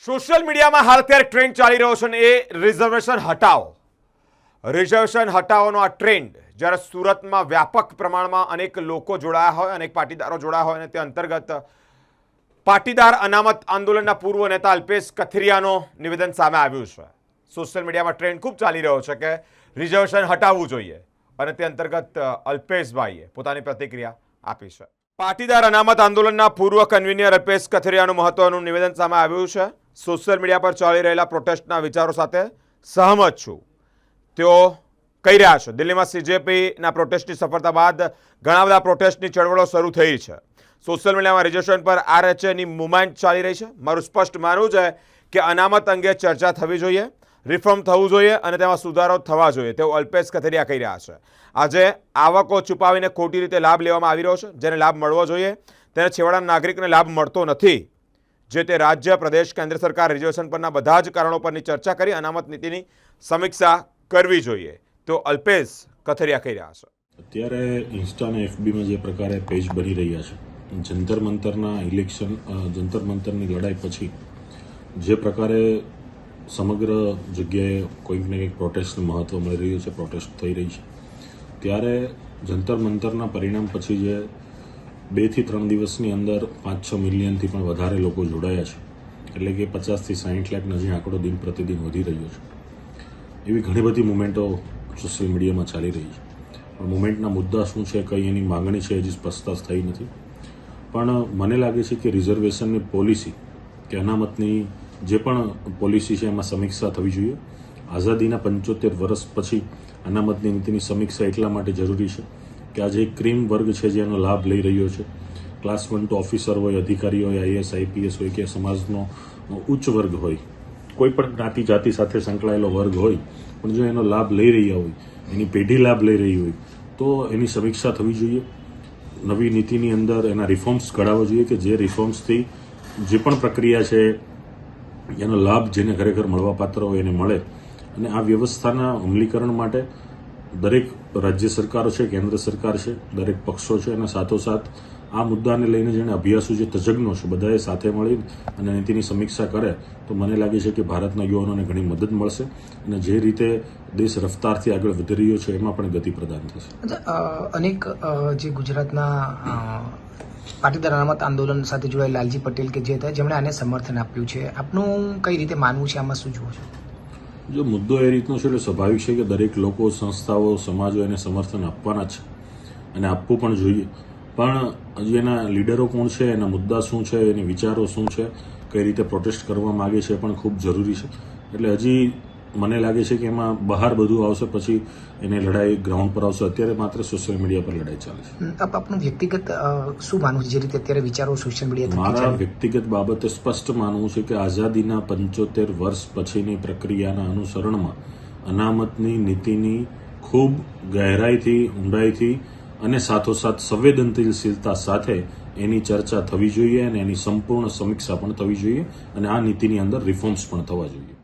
Social મીડિયામાં હાલ અત્યારે ટ્રેન્ડ ચાલી રહ્યો છે ને એ રિઝર્વેશન હટાવોનો આ ટ્રેન્ડ જ્યારે સુરતમાં વ્યાપક પ્રમાણમાં અનેક લોકો જોડાયા હોય, અનેક પાટીદારો જોડાયા હોય અને તે અંતર્ગત પાટીદાર અનામત આંદોલનના પૂર્વ નેતા અલ્પેશ કથિરિયાનું નિવેદન સામે આવ્યું છે. સોશિયલ મીડિયામાં ટ્રેન્ડ ખૂબ ચાલી રહ્યો છે કે રિઝર્વેશન હટાવવું જોઈએ અને તે અંતર્ગત અલ્પેશભાઈએ પોતાની પ્રતિક્રિયા આપી છે. પાટીદાર અનામત આંદોલનના પૂર્વ કન્વીનર અલ્પેશ કથિરિયાનું મહત્વનું નિવેદન સામે આવ્યું છે. સોશિયલ મીડિયા પર ચાલી રહેલા પ્રોટેસ્ટના વિચારો સાથે સહમત છું, તેઓ કહી રહ્યા છે. દિલ્હીમાં સીજેપીના પ્રોટેસ્ટની સફળતા બાદ ઘણા બધા પ્રોટેસ્ટની ચળવળો શરૂ થઈ છે. સોશિયલ મીડિયામાં રિઝર્વેશન પર આરએચએની મુવમેન્ટ ચાલી રહી છે. મારું સ્પષ્ટ માનવું છે કે અનામત અંગે ચર્ચા થવી જોઈએ, રિફોર્મ થવું જોઈએ અને તેમાં સુધારો થવા જોઈએ, તેવું અલ્પેશ કથિરિયા કહી રહ્યા છે. આજે આવકો છુપાવીને ખોટી રીતે લાભ લેવામાં આવી રહ્યો છે. જેને લાભ મળવો જોઈએ તેને છેવાડાના નાગરિકને લાભ મળતો નથી. જે તે રાજ્ય, પ્રદેશ, કેન્દ્ર સરકાર રિઝર્વેશન પરના બધા જ કારણો પરની ચર્ચા કરી અનામત નીતિની સમીક્ષા કરવી જોઈએ, તો અલ્પેશ કથિરિયા કહી રહ્યા છે. અત્યારે ઇન્સ્ટા અને એફબીમાં જે પ્રકારે પેજ બની રહ્યા છે, જંતર મંતરના ઇલેક્શન, જંતર મંતરની લડાઈ પછી જે પ્રકારે સમગ્ર જગ્યાએ કોઈક ને કંઈક પ્રોટેસ્ટનું મહત્વ મળી રહ્યું છે, પ્રોટેસ્ટ થઈ રહી છે, ત્યારે જંતર મંતરના પરિણામ પછી જે 2 થી 3 દિવસની અંદર 5-6 મિલિયનથી પણ વધારે લોકો જોડાયા છે, એટલે કે 50 થી 60 લાખનો જે આંકડો દિન પ્રતિદિન વધી રહ્યો છે. એવી ઘણી બધી મુવમેન્ટો સોશિયલ મીડિયામાં ચાલી રહી છે. પણ મુવમેન્ટના મુદ્દા શું છે, કઈ એની માગણી છે, હજી સ્પષ્ટતા થઈ નથી. પણ મને લાગે છે કે રિઝર્વેશનની પોલિસી કે અનામતની જે પણ પોલિસી છે એમાં સમીક્ષા થવી જોઈએ. આઝાદીના 75 વર્ષ પછી અનામતની નીતિની સમીક્ષા એટલા માટે જરૂરી છે કે આજે એક ક્રીમ વર્ગ છે જેનો લાભ લઈ રહ્યો છે. ક્લાસ 1 તો ઓફિસર હોય, અધિકારી હોય, આઈએએસ આઈપીએસ હોય કે સમાજનો ઉચ્ચ વર્ગ હોય, કોઈ પણ જ્ઞાતિ જાતિ સાથે સંકળાયેલો વર્ગ હોય, પણ જો એનો લાભ લઈ રહ્યા હોય, એની પેઢી લાભ લઈ રહી હોય, તો એની સમીક્ષા થવી જોઈએ. નવી નીતિની અંદર એના રિફોર્મ્સ ઘડાવવા જોઈએ કે જે રિફોર્મ્સથી જે પણ પ્રક્રિયા છે એનો લાભ જેને ખરેખર મળવાપાત્ર હોય એને મળે. અને આ વ્યવસ્થાના અમલીકરણ માટે દરેક રાજ્ય સરકારો છે, કેન્દ્ર સરકાર છે, દરેક પક્ષો છે, અને સાથોસાથ આ મુદ્દાને લઈને જેને અભ્યાસુ જે તજજ્ઞો છે બધાએ સાથે મળી અને નીતિની સમીક્ષા કરે તો મને લાગે છે કે ભારતના યુવાનોને ઘણી મદદ મળશે અને જે રીતે દેશ રફતારથી આગળ વધી રહ્યો છે એમાં પણ ગતિ પ્રદાન થશે. અનેક જે ગુજરાતના પાટીદાર અનામત આંદોલન સાથે જોડાયેલા લાલજી પટેલ કે જે હતા જેમણે આને સમર્થન આપ્યું છે, આપનું કઈ રીતે માનવું છે, આમાં શું જુઓ છો? જો મુદ્દો એ રીતનો છે એટલે સ્વાભાવિક છે કે દરેક લોકો, સંસ્થાઓ, સમાજો એને સમર્થન આપવાના છે અને આપવું પણ જોઈએ. પણ હજી એના લીડરો કોણ છે, એના મુદ્દા શું છે, એની વિચારો શું છે, કઈ રીતે પ્રોટેસ્ટ કરવા માગે છે એ પણ ખૂબ જરૂરી છે. એટલે હજી મને લાગે છે કે એમાં બહાર બધું આવશે, પછી એને લડાઈ ગ્રાઉન્ડ પર આવશે. અત્યારે માત્ર સોશિયલ મીડિયા પર લડાઈ ચાલે છે. આપનું વ્યક્તિગત શું માનવું છે જે રીતે અત્યારે વિચારો સોશિયલ મીડિયા? મારા વ્યક્તિગત બાબતે સ્પષ્ટ માનવું છે કે આઝાદીના 75 વર્ષ પછીની પ્રક્રિયાના અનુસરણમાં અનામતની નીતિની ખૂબ ગહેરાઈથી, ઊંડાઈથી અને સાથોસાથ સંવેદનશીલતા સાથે એની ચર્ચા થવી જોઈએ અને એની સંપૂર્ણ સમીક્ષા પણ થવી જોઈએ અને આ નીતિની અંદર રિફોર્મ્સ પણ થવા જોઈએ.